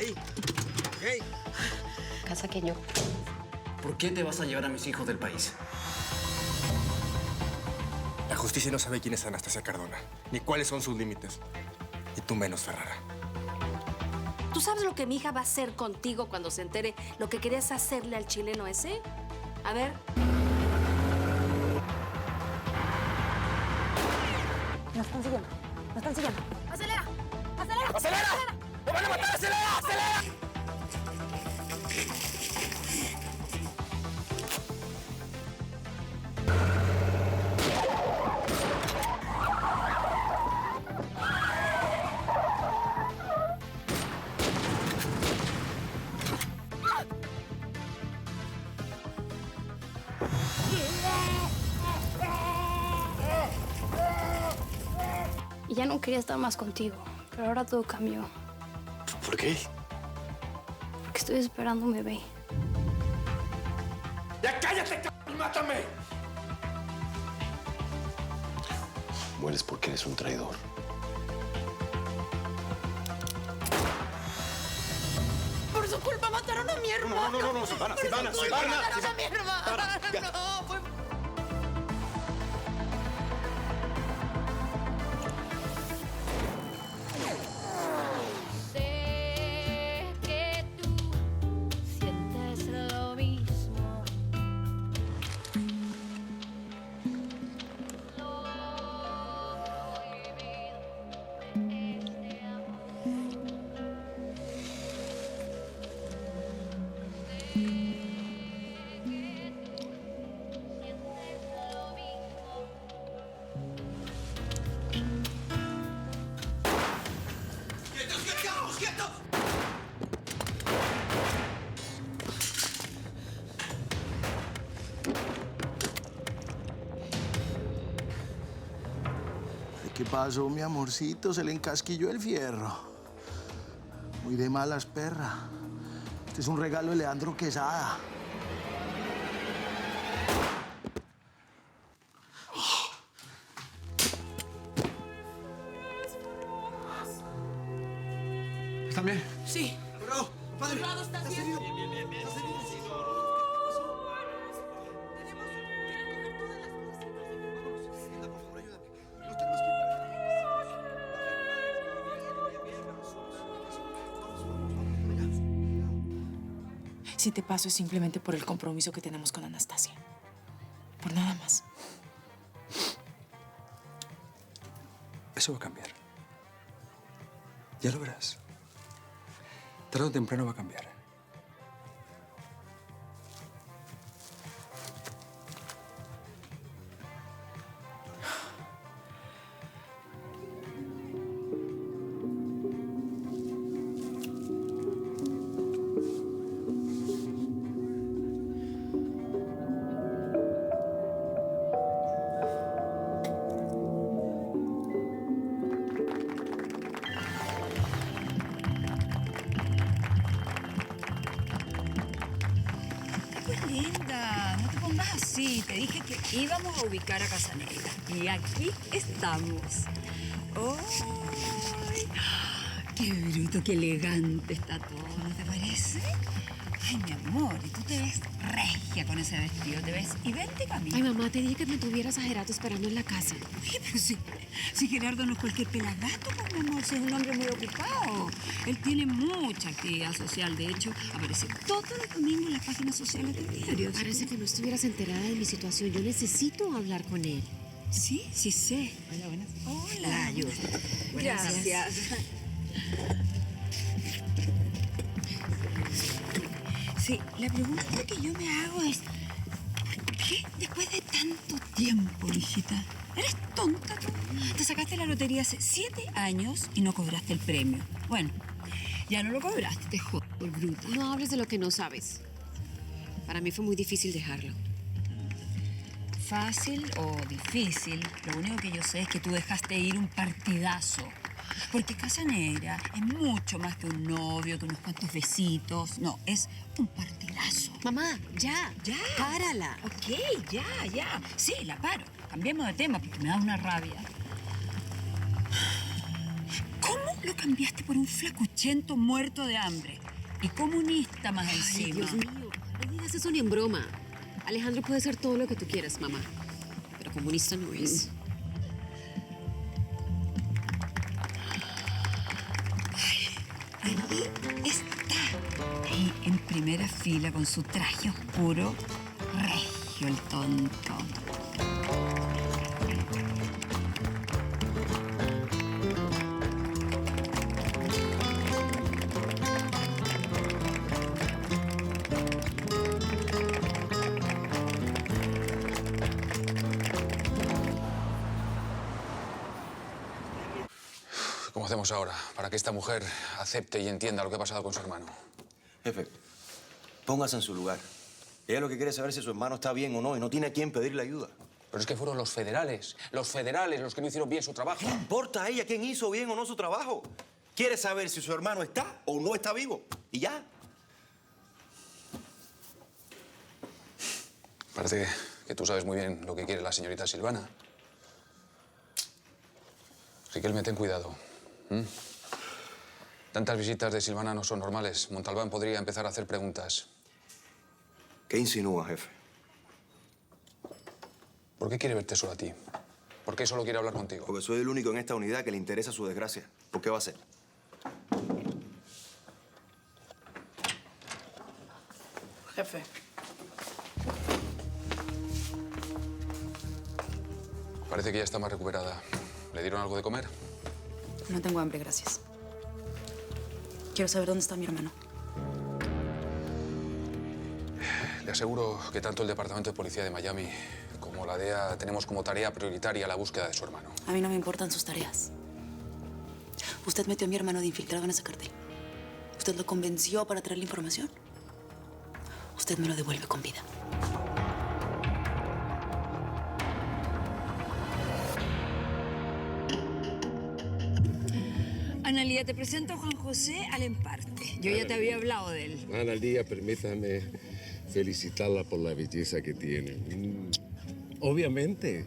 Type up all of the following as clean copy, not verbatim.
ahí. Hey. Casaqueño. ¿Por qué te vas a llevar a mis hijos del país? La justicia no sabe quién es Anastasia Cardona, ni cuáles son sus límites. Y tú menos, Ferrara. ¿Tú sabes lo que mi hija va a hacer contigo cuando se entere lo que querías hacerle al chileno ese? A ver. Nos están siguiendo. Nos están siguiendo. ¡Acelera! ¡Acelera! ¡Acelera! ¡Me van a matar! ¡Acelera! ¡Acelera! Y ya no quería estar más contigo, pero ahora todo cambió. ¿Por qué? Porque estoy esperando un bebé. ¡Ya cállate, y mátame! Mueres porque eres un traidor. Por su culpa mataron a mi hermano. No, Silvana, Silvana, Por su culpa mataron a mi hermano. No, fue... Sé que tú sientes lo mismo. ¿Qué pasó, mi amorcito? Se le encasquilló el fierro. Muy de malas, perra. Este es un regalo de Leandro Quesada. ¿Están bien? Sí. Bravo, padre. ¿Estás bien? Si te paso es simplemente por el compromiso que tenemos con Anastasia. Por nada más. Eso va a cambiar. Ya lo verás. Tarde o temprano va a cambiar. Pues linda, no te pongas así. Te dije que íbamos a ubicar a Casanegra. Y aquí estamos. ¡Ay! ¡Qué bruto, qué elegante está todo! ¿No te parece? Ay, mi amor, y tú te ves regia con ese vestido. Te ves idéntica a mí. Ay, mamá, te dije que me tuvieras a Gerardo esperando en la casa. Oye, pero si Gerardo no es cualquier pelagato, pues, mi amor, si es un hombre muy ocupado. Él tiene mucha actividad social. De hecho, aparece todos los domingos en las páginas sociales del diario. Parece que no estuvieras enterada de mi situación. Yo necesito hablar con él. Sí, sí sé. Hola, buenas. Hola, ayuda. Gracias. Sí, la pregunta que yo me hago es, ¿por qué después de tanto tiempo, hijita? ¿Eres tonta tú? Te sacaste la lotería hace 7 años y no cobraste el premio. Bueno, ya no lo cobraste, te jodo por bruta. No hables de lo que no sabes. Para mí fue muy difícil dejarlo. Fácil o difícil, lo único que yo sé es que tú dejaste ir un partidazo. Porque Casanegra es mucho más que un novio, que unos cuantos besitos. No, es un partidazo. Mamá, ya. Ya. Párala. Ok, ya. Sí, la paro. Cambiemos de tema porque me da una rabia. ¿Cómo lo cambiaste por un flacuchento muerto de hambre. Y comunista más Ay, encima. Dios mío, no digas eso ni en broma. Alejandro puede ser todo lo que tú quieras, mamá. Pero comunista no es. Ahí está. Ahí en primera fila con su traje oscuro. Regio el tonto. ¿Cómo hacemos ahora para que esta mujer acepte y entienda lo que ha pasado con su hermano? Jefe, póngase en su lugar. Ella lo que quiere es saber si su hermano está bien o no y no tiene a quién pedirle ayuda. Pero es que fueron los federales los que no hicieron bien su trabajo. ¿Qué le importa a ella quién hizo bien o no su trabajo? Quiere saber si su hermano está o no está vivo. Y ya. Parece que tú sabes muy bien lo que quiere la señorita Silvana. Riquelme, ten cuidado. Tantas visitas de Silvana no son normales. Montalbán podría empezar a hacer preguntas. ¿Qué insinúa, jefe? ¿Por qué quiere verte solo a ti? ¿Por qué solo quiere hablar contigo? Porque soy el único en esta unidad que le interesa su desgracia. ¿Por qué va a ser? Jefe. Parece que ya está más recuperada. ¿Le dieron algo de comer? No tengo hambre, gracias. Quiero saber dónde está mi hermano. Le aseguro que tanto el Departamento de Policía de Miami como la DEA tenemos como tarea prioritaria la búsqueda de su hermano. A mí no me importan sus tareas. Usted metió a mi hermano de infiltrado en ese cartel. Usted lo convenció para traer la información. Usted me lo devuelve con vida. Analía, te presento a Juan José Alemparte. Yo ya te había hablado de él. Analía, permítame felicitarla por la belleza que tiene. Obviamente,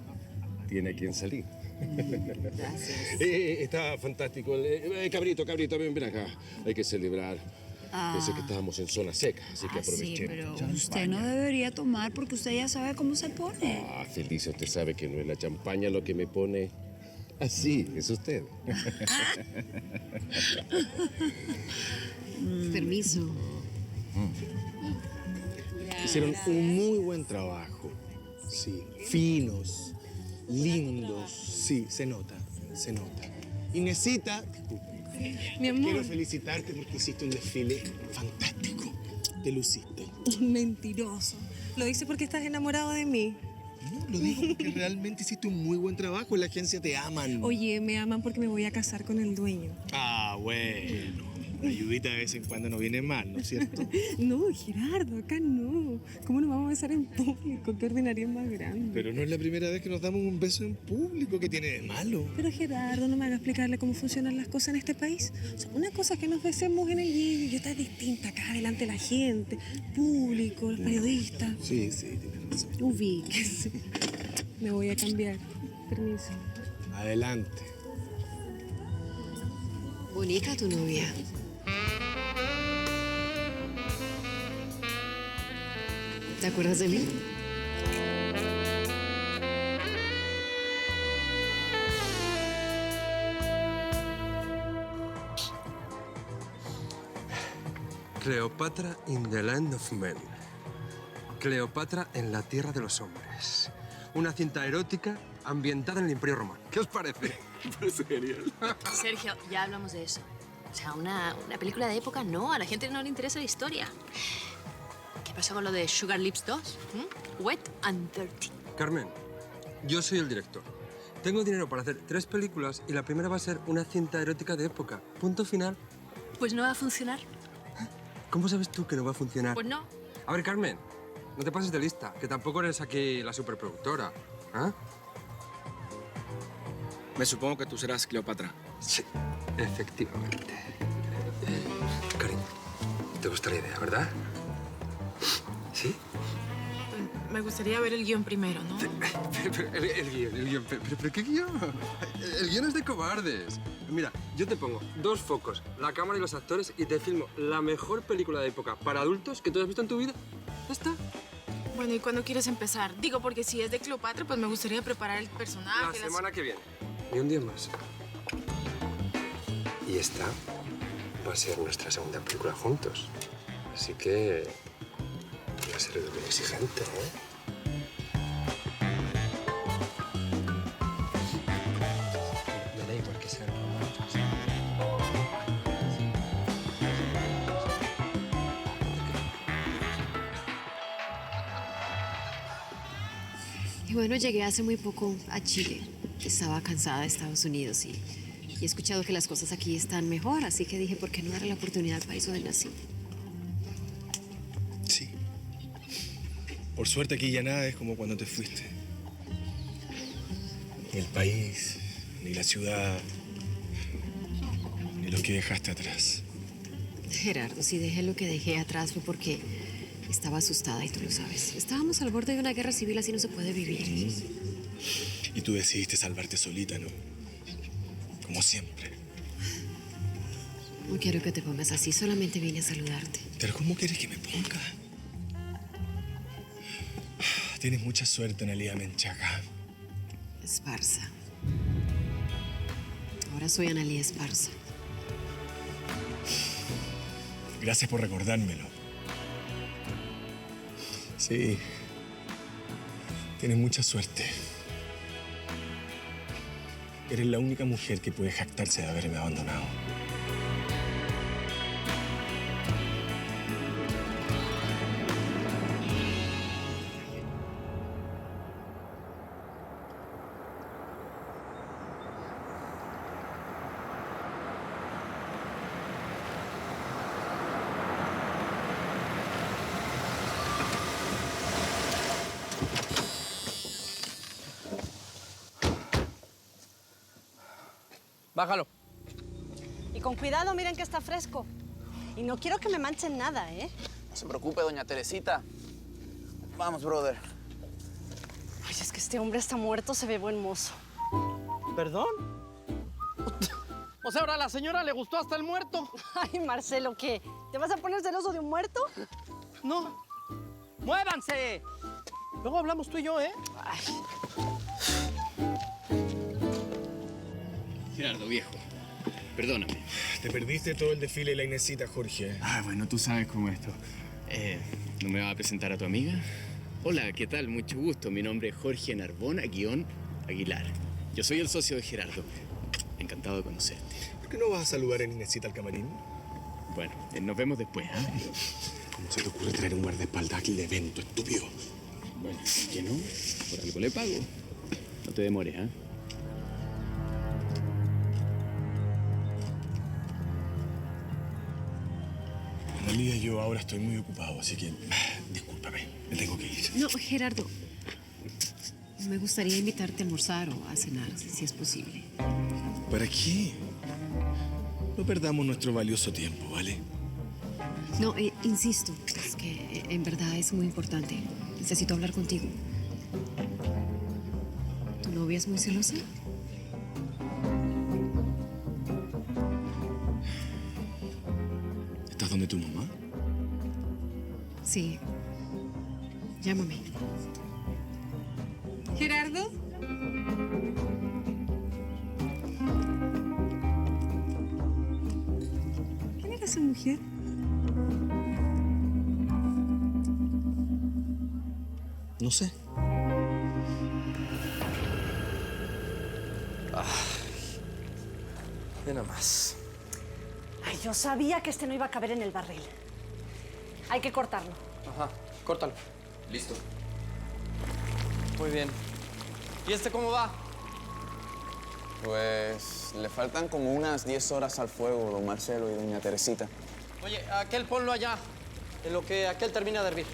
tiene a quien salir. Gracias. Está fantástico. Cabrito, ven acá. Hay que celebrar. Pensé que estábamos en zona seca, así que aproveché. Sí, pero usted no debería tomar porque usted ya sabe cómo se pone. Felicia, usted sabe que no es la champaña lo que me pone así, es usted. Permiso. Hicieron un muy buen trabajo. Sí, finos, lindos. Sí, se nota, se nota. Inesita, Mi amor. quiero felicitarte porque hiciste un desfile fantástico. Te luciste. Mentiroso. Lo dice porque estás enamorado de mí. No, lo digo porque realmente hiciste un muy buen trabajo. En la agencia te aman. Oye, me aman porque me voy a casar con el dueño. Ah, bueno. Una ayudita de vez en cuando no viene mal, ¿no es cierto? No, Gerardo, acá no. ¿Cómo nos vamos a besar en público? Qué ordinaria más grande. Pero no es la primera vez que nos damos un beso en público. ¿Qué tiene de malo? Pero Gerardo, no me haga explicarle cómo funcionan las cosas en este país. O sea, una cosa es que nos besemos en el living y otra es distinta acá delante de la gente, público, los periodistas. Sí, tienes razón. Ubíquese. Me voy a cambiar. Permiso. Adelante. Bonita tu novia. ¿Te acuerdas de mí? Cleopatra in the land of men. Cleopatra en la tierra de los hombres. Una cinta erótica ambientada en el Imperio Romano. ¿Qué os parece? Me parece genial. Sergio, ya hablamos de eso. O sea, una película de época, no. A la gente no le interesa la historia. ¿Qué pasó con lo de Sugar Lips 2? Wet and Dirty. Carmen, yo soy el director. Tengo dinero para hacer 3 películas y la primera va a ser una cinta erótica de época. Punto final. Pues no va a funcionar. ¿Cómo sabes tú que no va a funcionar? Pues no. A ver, Carmen, no te pases de lista, que tampoco eres aquí la superproductora. ¿Ah? Me supongo que tú serás Cleopatra. Sí, efectivamente. Cariño, te gusta la idea, ¿verdad? ¿Sí? Me gustaría ver el guión primero, ¿no? El guión. ¿Pero qué guión? El guión es de cobardes. Mira, yo te pongo 2 focos, la cámara y los actores y te filmo la mejor película de época para adultos que tú has visto en tu vida. Ya está. Bueno, ¿y cuándo quieres empezar? Digo, porque si es de Cleopatra, pues me gustaría preparar el personaje. La semana que viene. Y un día más. Y esta va a ser nuestra segunda película juntos. Así que voy a ser muy exigente, ¿eh? Me da igual que sean románticos. Y bueno, llegué hace muy poco a Chile. Estaba cansada de Estados Unidos y he escuchado que las cosas aquí están mejor, así que dije, ¿por qué no darle la oportunidad al país donde nací? Sí. Por suerte aquí ya nada es como cuando te fuiste. Ni el país, ni la ciudad, ni lo que dejaste atrás. Gerardo, si dejé lo que dejé atrás fue porque estaba asustada y tú lo sabes. Estábamos al borde de una guerra civil, así no se puede vivir. Y tú decidiste salvarte solita, ¿no? Como siempre. No quiero que te pongas así, solamente vine a saludarte. Pero ¿cómo quieres que me ponga? Tienes mucha suerte, Analía Menchaca. Esparza. Ahora soy Analía Esparza. Gracias por recordármelo. Sí. Tienes mucha suerte. Eres la única mujer que puede jactarse de haberme abandonado. Bájalo. Y con cuidado, miren que está fresco. Y no quiero que me manchen nada, ¿eh? No se preocupe, doña Teresita. Vamos, brother. Ay, es que este hombre está muerto, se ve buen mozo. ¿Perdón? O sea, ahora a la señora le gustó hasta el muerto. Ay, Marcelo, ¿qué? ¿Te vas a poner celoso de un muerto? No. ¡Muévanse! Luego hablamos tú y yo, ¿eh? Ay. Gerardo, viejo, perdóname. Te perdiste todo el desfile de la Inesita, Jorge. Ah, bueno, tú sabes cómo es esto. ¿No me vas a presentar a tu amiga? Hola, ¿qué tal? Mucho gusto. Mi nombre es Jorge Narbona-Aguilar. Yo soy el socio de Gerardo. Encantado de conocerte. ¿Por qué no vas a saludar a Inesita al camarín? Bueno, nos vemos después, ¿ah? ¿Cómo se te ocurre traer un guardaespaldas aquí al evento, estúpido? Bueno, ¿qué no? Por algo le pago. No te demores, ¿ah? Analía, yo ahora estoy muy ocupado, así que discúlpame, me tengo que ir. No, Gerardo. Me gustaría invitarte a almorzar o a cenar, si es posible. ¿Para qué? No perdamos nuestro valioso tiempo, ¿vale? No, insisto, es que en verdad es muy importante. Necesito hablar contigo. ¿Tu novia es muy celosa? ¿Estás donde tu mamá? Sí. Llámame. ¿Gerardo? ¿Quién era esa mujer? No sé. Nada más. Ay, yo sabía que este no iba a caber en el barril. Hay que cortarlo. Ajá, córtalo. Listo. Muy bien. ¿Y este cómo va? Pues le faltan como unas 10 horas al fuego, don Marcelo y doña Teresita. Oye, aquel ponlo allá, en lo que aquel termina de hervir.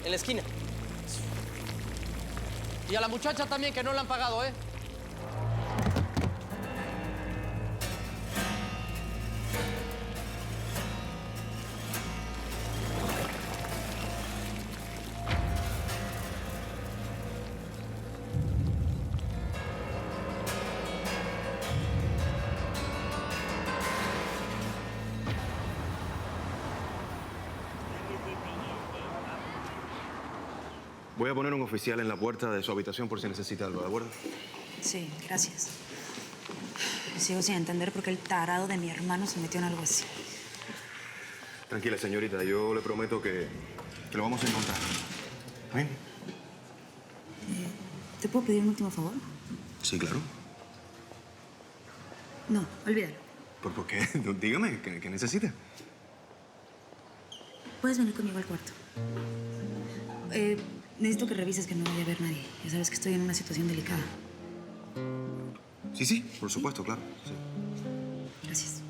En la esquina. Y a la muchacha también, que no le han pagado, ¿eh? Voy a poner un oficial en la puerta de su habitación por si necesita algo, ¿de acuerdo? Sí, gracias. Sigo sin entender por qué el tarado de mi hermano se metió en algo así. Tranquila, señorita. Yo le prometo que lo vamos a encontrar. ¿Está bien? ¿Te puedo pedir un último favor? Sí, claro. No, olvídalo. ¿Por qué? Dígame, ¿qué necesita? Puedes venir conmigo al cuarto. Necesito que revises que no vaya a haber nadie. Ya sabes que estoy en una situación delicada. Sí, por supuesto, claro. Sí. Gracias.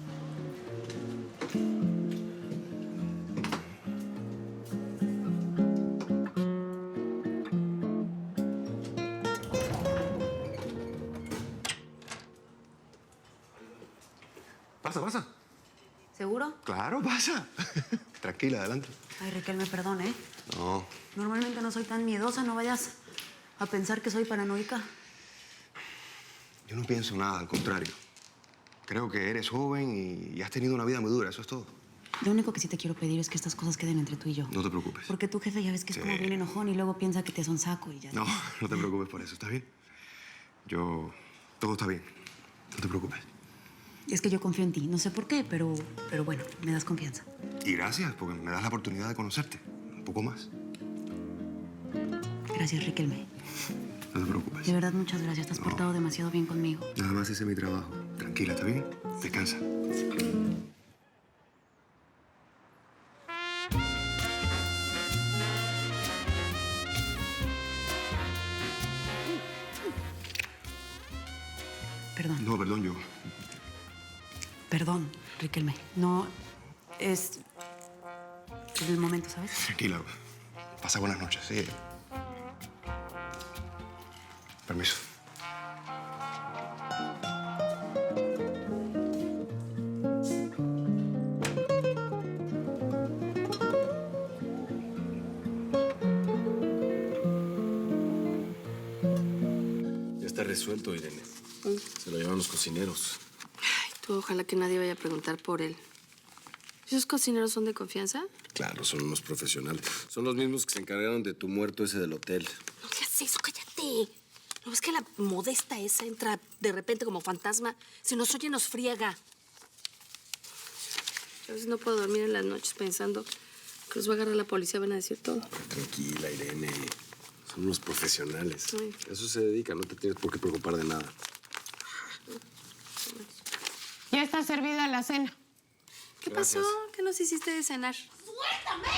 Pasa. ¿Seguro? Claro, pasa. Tranquila, adelante. Ay, Riquelme, perdón, ¿eh? No, Normalmente no soy tan miedosa, no vayas a pensar que soy paranoica. yo no pienso nada, al contrario. Creo que eres joven y has tenido una vida muy dura, eso es todo. Lo único que sí te quiero pedir es que estas cosas queden entre tú y yo. No te preocupes. Porque tu jefe ya ves que es Sí. como bien enojón y luego piensa que te hace un saco y ya. No, no te preocupes por eso, ¿está bien? Todo está bien. No te preocupes. Es que yo confío en ti. No sé por qué, pero bueno, me das confianza. Y gracias, porque me das la oportunidad de conocerte. Un poco más. Gracias, Riquelme. No te preocupes. De verdad, muchas gracias. Te has portado demasiado bien conmigo. Nada más hice mi trabajo. Tranquila, ¿está bien? Descansa. Perdón. No, perdón, yo. Perdón, Riquelme. No es el momento, ¿sabes? Tranquila. Pasa buenas noches, sí. Permiso. Ya está resuelto, Irene. Se lo llevan los cocineros. Ay, tú, ojalá que nadie vaya a preguntar por él. ¿Esos cocineros son de confianza? Claro, son unos profesionales. Son los mismos que se encargaron de tu muerto ese del hotel. No digas eso, cállate. ¿No ves que la modesta esa entra de repente como fantasma? Si nos oye, nos friega. A veces no puedo dormir en las noches pensando que los va a agarrar la policía, van a decir todo. Tranquila, Irene. Son unos profesionales. Ay. A eso se dedican, no te tienes por qué preocupar de nada. Ya está servida la cena. ¿Qué Gracias. pasó? ¿Qué nos hiciste de cenar? ¡Suéltame!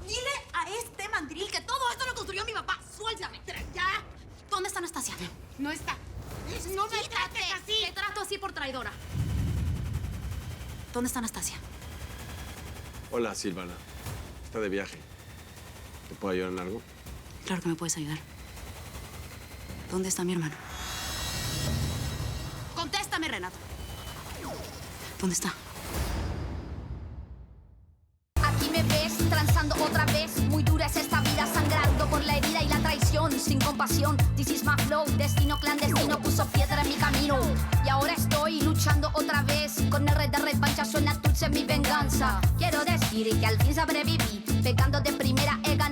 Dile a este mandril que todo esto lo construyó mi papá. ¡Suéltame! ¡Ya! ¿Dónde está Anastasia? No está. No me trates así. Te trato así por traidora. ¿Dónde está Anastasia? Hola, Silvana. Está de viaje. ¿Te puedo ayudar en algo? Claro que me puedes ayudar. ¿Dónde está mi hermano? Contéstame, Renato. ¿Dónde está? Aquí me ves transando otra vez. Muy dura es esta vida, sangrando por la herida y la traición. Sin compasión, this is my flow. Destino clandestino puso piedra en mi camino. Y ahora estoy luchando otra vez. Con el red de revancha suena dulce mi venganza. Quiero decir que al fin sobreviví. Pegando de primera he ganado.